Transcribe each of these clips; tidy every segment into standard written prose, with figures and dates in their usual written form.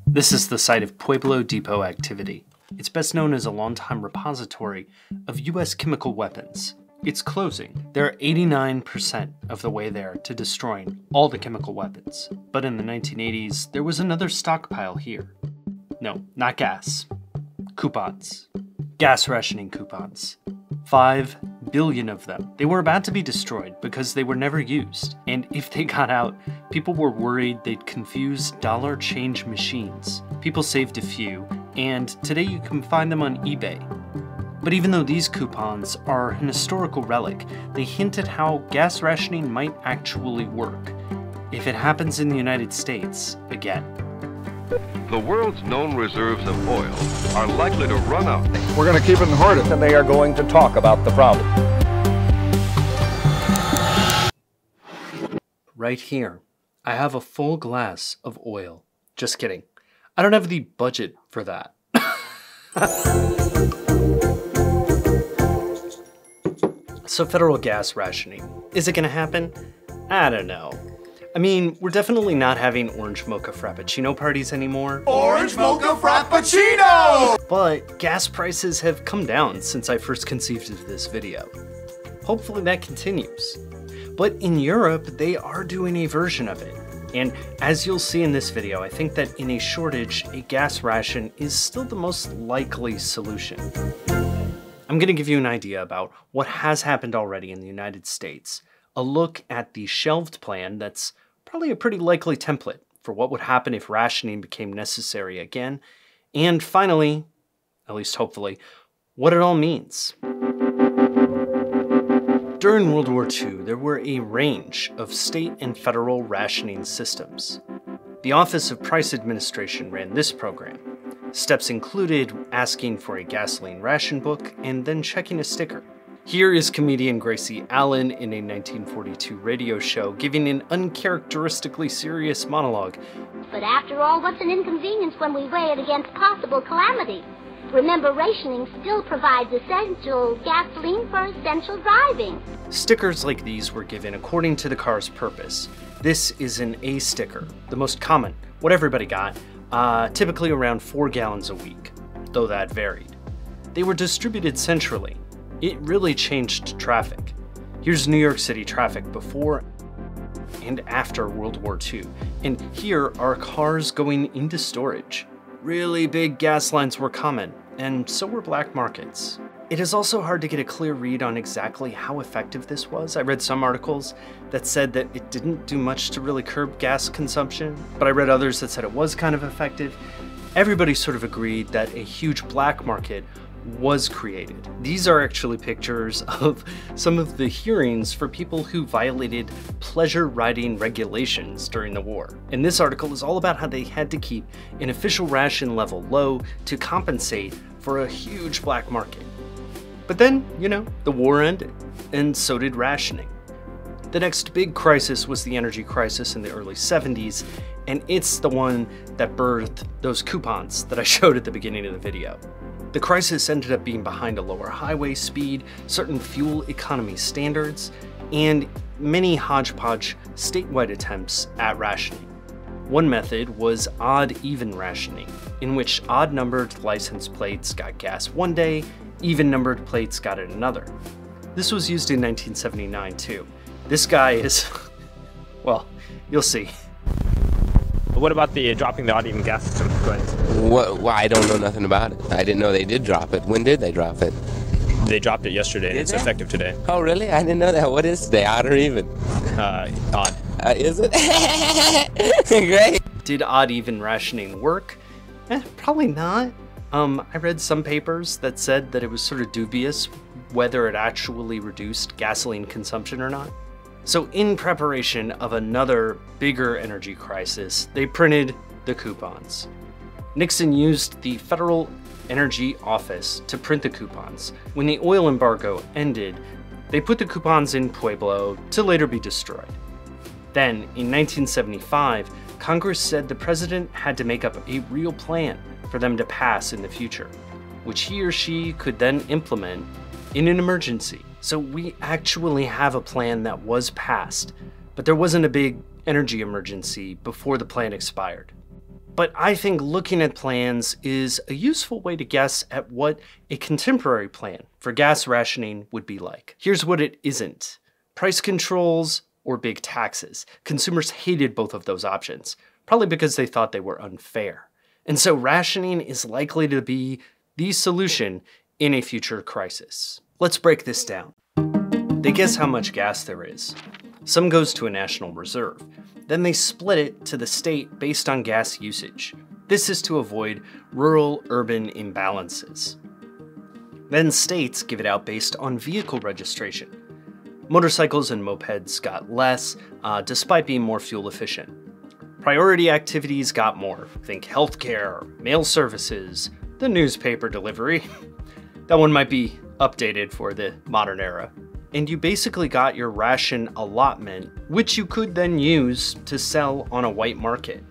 This is the site of Pueblo Depot activity. It's best known as a longtime repository of US chemical weapons. It's closing. They're 89% of the way there to destroying all the chemical weapons. But in the 1980s, there was another stockpile here. No, not gas. Coupons. Gas rationing coupons. 5 billion of them. They were about to be destroyed because they were never used. And if they got out, people were worried they'd confuse dollar change machines. People saved a few, and today you can find them on eBay. But even though these coupons are an historical relic, they hint at how gas rationing might actually work if it happens in the United States again. The world's known reserves of oil are likely to run out. We're going to keep it hoarded. And they are going to talk about the problem. Right here, I have a full glass of oil. Just kidding. I don't have the budget for that. So federal gas rationing, is it gonna happen? I don't know. I mean, we're definitely not having orange mocha frappuccino parties anymore. Orange mocha frappuccino! But gas prices have come down since I first conceived of this video. Hopefully that continues. But in Europe, they are doing a version of it. And as you'll see in this video, I think that in a shortage, a gas ration is still the most likely solution. I'm gonna give you an idea about what has happened already in the United States, a look at the shelved plan that's probably a pretty likely template for what would happen if rationing became necessary again, and finally, at least hopefully, what it all means. During World War II, there were a range of state and federal rationing systems. The Office of Price Administration ran this program. Steps included asking for a gasoline ration book and then checking a sticker. Here is comedian Gracie Allen in a 1942 radio show giving an uncharacteristically serious monologue. But after all, what's an inconvenience when we weigh it against possible calamity? Remember, rationing still provides essential gasoline for essential driving. Stickers like these were given according to the car's purpose. This is an A sticker, the most common, what everybody got, typically around 4 gallons a week, though that varied. They were distributed centrally. It really changed traffic. Here's New York City traffic before and after World War II, and here are cars going into storage. Really big gas lines were common, and so were black markets. It is also hard to get a clear read on exactly how effective this was. I read some articles that said that it didn't do much to really curb gas consumption, but I read others that said it was kind of effective. Everybody sort of agreed that a huge black market was created. These are actually pictures of some of the hearings for people who violated pleasure riding regulations during the war. And this article is all about how they had to keep an official ration level low to compensate for a huge black market. But then, you know, the war ended, and so did rationing. The next big crisis was the energy crisis in the early 70s, and it's the one that birthed those coupons that I showed at the beginning of the video. The crisis ended up being behind a lower highway speed, certain fuel economy standards, and many hodgepodge statewide attempts at rationing. One method was odd-even rationing, in which odd-numbered license plates got gas one day, even-numbered plates got it another. This was used in 1979 too. This guy is, well, you'll see. What about the dropping the odd-even gas system? Well, I don't know nothing about it. I didn't know they did drop it. When did they drop it? They dropped it yesterday, and it's effective today. Oh, really? I didn't know that. What is today, odd or even? Odd. Is it? Great. Did odd-even rationing work? Probably not. I read some papers that said that it was sort of dubious whether it actually reduced gasoline consumption or not. So in preparation of another bigger energy crisis, they printed the coupons. Nixon used the Federal Energy Office to print the coupons. When the oil embargo ended, they put the coupons in Pueblo to later be destroyed. Then, in 1975, Congress said the president had to make up a real plan for them to pass in the future, which he or she could then implement in an emergency. So we actually have a plan that was passed, but there wasn't a big energy emergency before the plan expired. But I think looking at plans is a useful way to guess at what a contemporary plan for gas rationing would be like. Here's what it isn't: price controls or big taxes. Consumers hated both of those options, probably because they thought they were unfair. And so rationing is likely to be the solution in a future crisis. Let's break this down. They guess how much gas there is. Some goes to a national reserve. Then they split it to the state based on gas usage. This is to avoid rural-urban imbalances. Then states give it out based on vehicle registration. Motorcycles and mopeds got less, despite being more fuel efficient. Priority activities got more. Think healthcare, mail services, the newspaper delivery. That one might be updated for the modern era. And you basically got your ration allotment, which you could then use to sell on a white market.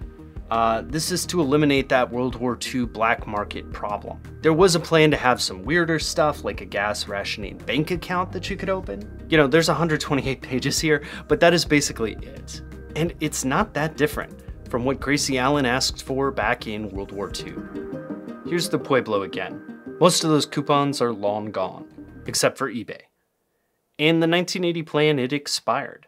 This is to eliminate that World War II black market problem. There was a plan to have some weirder stuff like a gas rationing bank account that you could open. You know, there's 128 pages here, but that is basically it. And it's not that different from what Gracie Allen asked for back in World War II. Here's the Pueblo again. Most of those coupons are long gone, except for eBay. In the 1980 plan, it expired.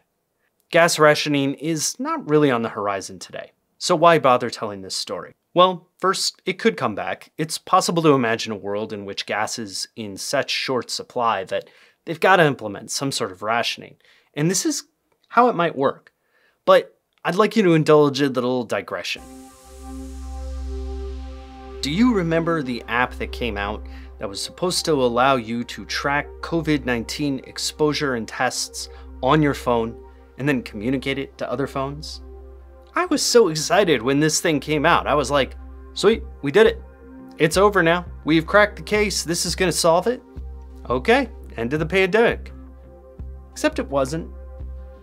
Gas rationing is not really on the horizon today. So why bother telling this story? Well, first, it could come back. It's possible to imagine a world in which gas is in such short supply that they've got to implement some sort of rationing. And this is how it might work. But I'd like you to indulge a little digression. Do you remember the app that came out that was supposed to allow you to track COVID-19 exposure and tests on your phone and then communicate it to other phones? I was so excited when this thing came out. I was like, sweet, we did it. It's over now. We've cracked the case. This is gonna solve it. Okay, end of the pandemic. Except it wasn't.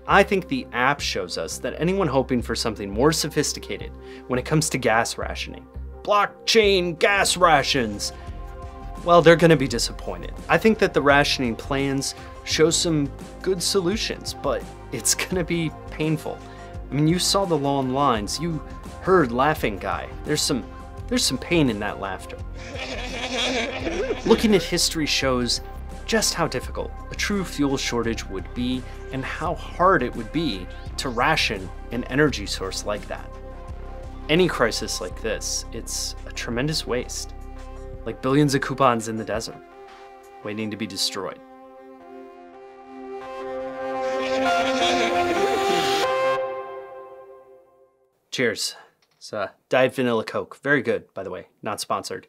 I think the app shows us that anyone hoping for something more sophisticated when it comes to gas rationing, blockchain gas rations, well, they're gonna be disappointed. I think that the rationing plans show some good solutions, but it's gonna be painful. I mean, you saw the long lines, you heard laughing guy. There's some pain in that laughter. Looking at history shows just how difficult a true fuel shortage would be and how hard it would be to ration an energy source like that. Any crisis like this, it's a tremendous waste, like billions of coupons in the desert, waiting to be destroyed. Cheers. It's Diet Vanilla Coke. Very good, by the way, not sponsored.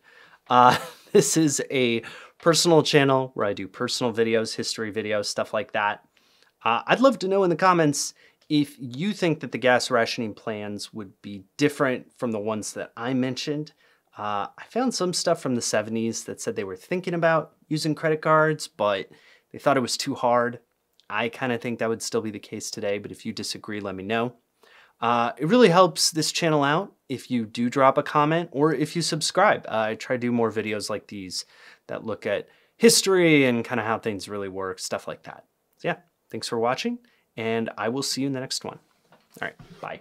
This is a personal channel where I do personal videos, history videos, stuff like that. I'd love to know in the comments if you think that the gas rationing plans would be different from the ones that I mentioned. I found some stuff from the 70s that said they were thinking about using credit cards, but they thought it was too hard. I kind of think that would still be the case today, but if you disagree, let me know. It really helps this channel out if you do drop a comment or if you subscribe. I try to do more videos like these that look at history and kind of how things really work, stuff like that. So yeah, thanks for watching, and I will see you in the next one. All right, bye.